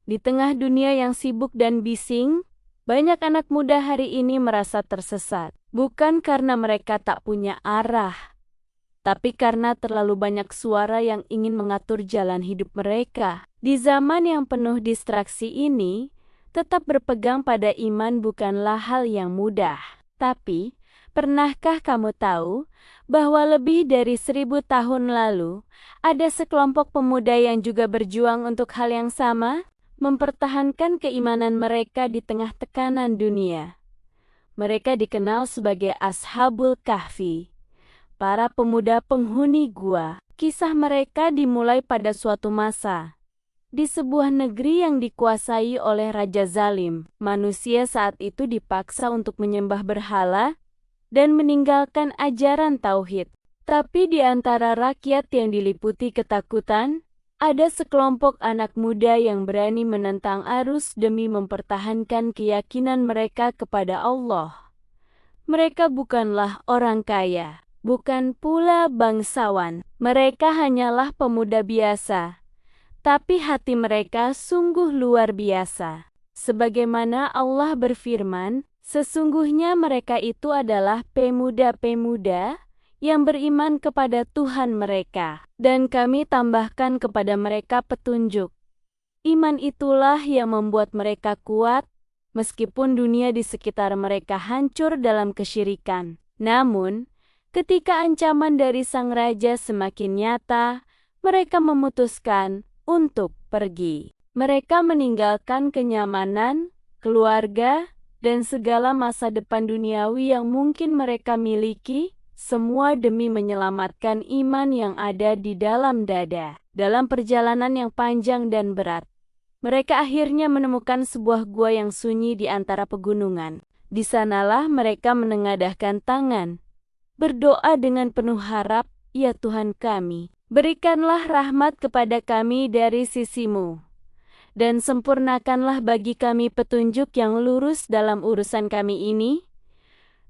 Di tengah dunia yang sibuk dan bising, banyak anak muda hari ini merasa tersesat. Bukan karena mereka tak punya arah, tapi karena terlalu banyak suara yang ingin mengatur jalan hidup mereka. Di zaman yang penuh distraksi ini, tetap berpegang pada iman bukanlah hal yang mudah. Tapi, pernahkah kamu tahu bahwa lebih dari 1000 tahun lalu, ada sekelompok pemuda yang juga berjuang untuk hal yang sama? Mempertahankan keimanan mereka di tengah tekanan dunia. Mereka dikenal sebagai Ashabul Kahfi, para pemuda penghuni gua. Kisah mereka dimulai pada suatu masa. Di sebuah negeri yang dikuasai oleh Raja Zalim, manusia saat itu dipaksa untuk menyembah berhala dan meninggalkan ajaran tauhid. Tapi di antara rakyat yang diliputi ketakutan, ada sekelompok anak muda yang berani menentang arus demi mempertahankan keyakinan mereka kepada Allah. Mereka bukanlah orang kaya, bukan pula bangsawan. Mereka hanyalah pemuda biasa, tapi hati mereka sungguh luar biasa. Sebagaimana Allah berfirman, sesungguhnya mereka itu adalah pemuda-pemuda yang beriman kepada Tuhan mereka, dan kami tambahkan kepada mereka petunjuk. Iman itulah yang membuat mereka kuat, meskipun dunia di sekitar mereka hancur dalam kesyirikan. Namun, ketika ancaman dari sang raja semakin nyata, mereka memutuskan untuk pergi. Mereka meninggalkan kenyamanan, keluarga, dan segala masa depan duniawi yang mungkin mereka miliki, semua demi menyelamatkan iman yang ada di dalam dada. Dalam perjalanan yang panjang dan berat, mereka akhirnya menemukan sebuah gua yang sunyi di antara pegunungan. Di sanalah mereka menengadahkan tangan, berdoa dengan penuh harap, "Ya Tuhan kami, berikanlah rahmat kepada kami dari sisi-Mu, dan sempurnakanlah bagi kami petunjuk yang lurus dalam urusan kami ini."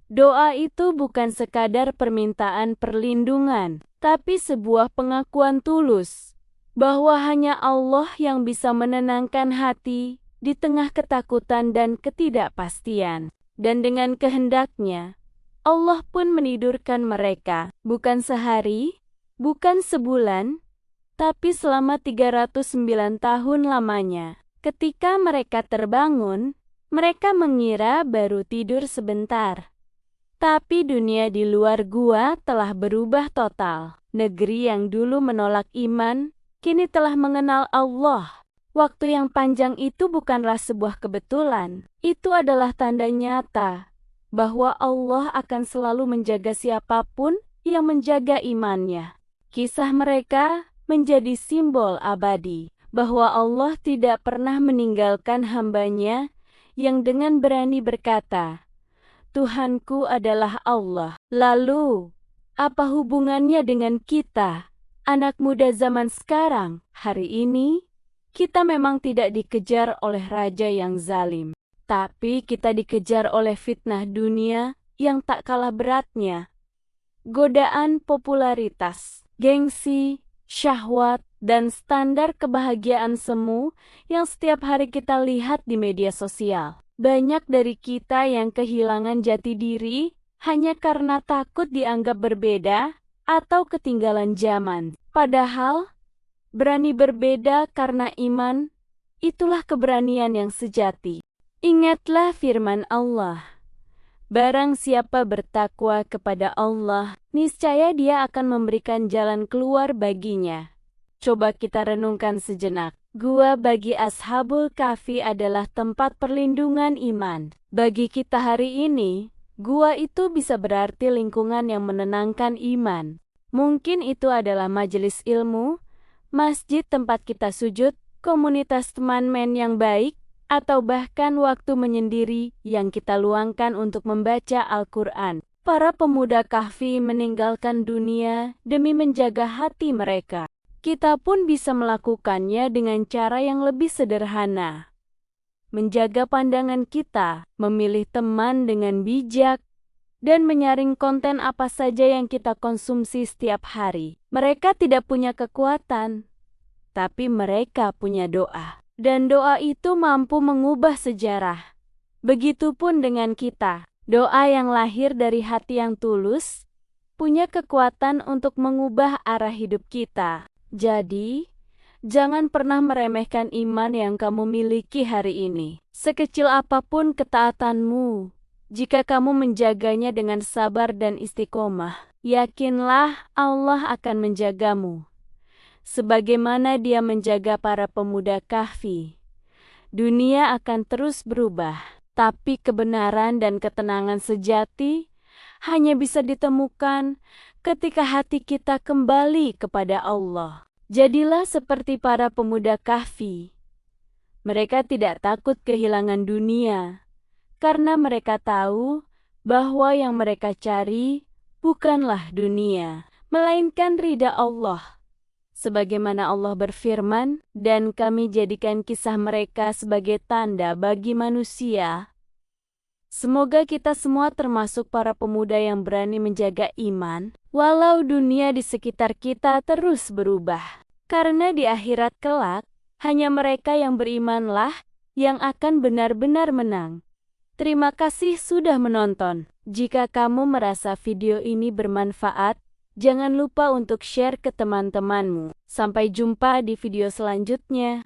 Doa itu bukan sekadar permintaan perlindungan, tapi sebuah pengakuan tulus bahwa hanya Allah yang bisa menenangkan hati di tengah ketakutan dan ketidakpastian. Dan dengan kehendaknya, Allah pun menidurkan mereka, bukan sehari, bukan sebulan, tapi selama 309 tahun lamanya. Ketika mereka terbangun, mereka mengira baru tidur sebentar. Tapi dunia di luar gua telah berubah total. Negeri yang dulu menolak iman, kini telah mengenal Allah. Waktu yang panjang itu bukanlah sebuah kebetulan. Itu adalah tanda nyata bahwa Allah akan selalu menjaga siapapun yang menjaga imannya. Kisah mereka menjadi simbol abadi bahwa Allah tidak pernah meninggalkan hamba-Nya yang dengan berani berkata, "Tuhanku adalah Allah." Lalu, apa hubungannya dengan kita, anak muda zaman sekarang? Hari ini, kita memang tidak dikejar oleh raja yang zalim, tapi kita dikejar oleh fitnah dunia yang tak kalah beratnya. Godaan popularitas, gengsi, syahwat, dan standar kebahagiaan semu yang setiap hari kita lihat di media sosial. Banyak dari kita yang kehilangan jati diri hanya karena takut dianggap berbeda atau ketinggalan zaman. Padahal, berani berbeda karena iman, itulah keberanian yang sejati. Ingatlah firman Allah, "Barang siapa bertakwa kepada Allah, niscaya Dia akan memberikan jalan keluar baginya." Coba kita renungkan sejenak. Gua bagi Ashabul Kahfi adalah tempat perlindungan iman. Bagi kita hari ini, gua itu bisa berarti lingkungan yang menenangkan iman. Mungkin itu adalah majelis ilmu, masjid tempat kita sujud, komunitas teman men yang baik, atau bahkan waktu menyendiri yang kita luangkan untuk membaca Al-Quran. Para pemuda Kahfi meninggalkan dunia demi menjaga hati mereka. Kita pun bisa melakukannya dengan cara yang lebih sederhana. Menjaga pandangan kita, memilih teman dengan bijak, dan menyaring konten apa saja yang kita konsumsi setiap hari. Mereka tidak punya kekuatan, tapi mereka punya doa. Dan doa itu mampu mengubah sejarah. Begitupun dengan kita. Doa yang lahir dari hati yang tulus, punya kekuatan untuk mengubah arah hidup kita. Jadi, jangan pernah meremehkan iman yang kamu miliki hari ini. Sekecil apapun ketaatanmu, jika kamu menjaganya dengan sabar dan istiqomah, yakinlah Allah akan menjagamu. Sebagaimana Dia menjaga para pemuda Kahfi. Dunia akan terus berubah, tapi kebenaran dan ketenangan sejati hanya bisa ditemukan ketika hati kita kembali kepada Allah. Jadilah seperti para pemuda Kahfi. Mereka tidak takut kehilangan dunia, karena mereka tahu bahwa yang mereka cari bukanlah dunia, melainkan ridha Allah. Sebagaimana Allah berfirman, dan kami jadikan kisah mereka sebagai tanda bagi manusia. Semoga kita semua termasuk para pemuda yang berani menjaga iman, walau dunia di sekitar kita terus berubah. Karena di akhirat kelak, hanya mereka yang berimanlah yang akan benar-benar menang. Terima kasih sudah menonton. Jika kamu merasa video ini bermanfaat, jangan lupa untuk share ke teman-temanmu. Sampai jumpa di video selanjutnya.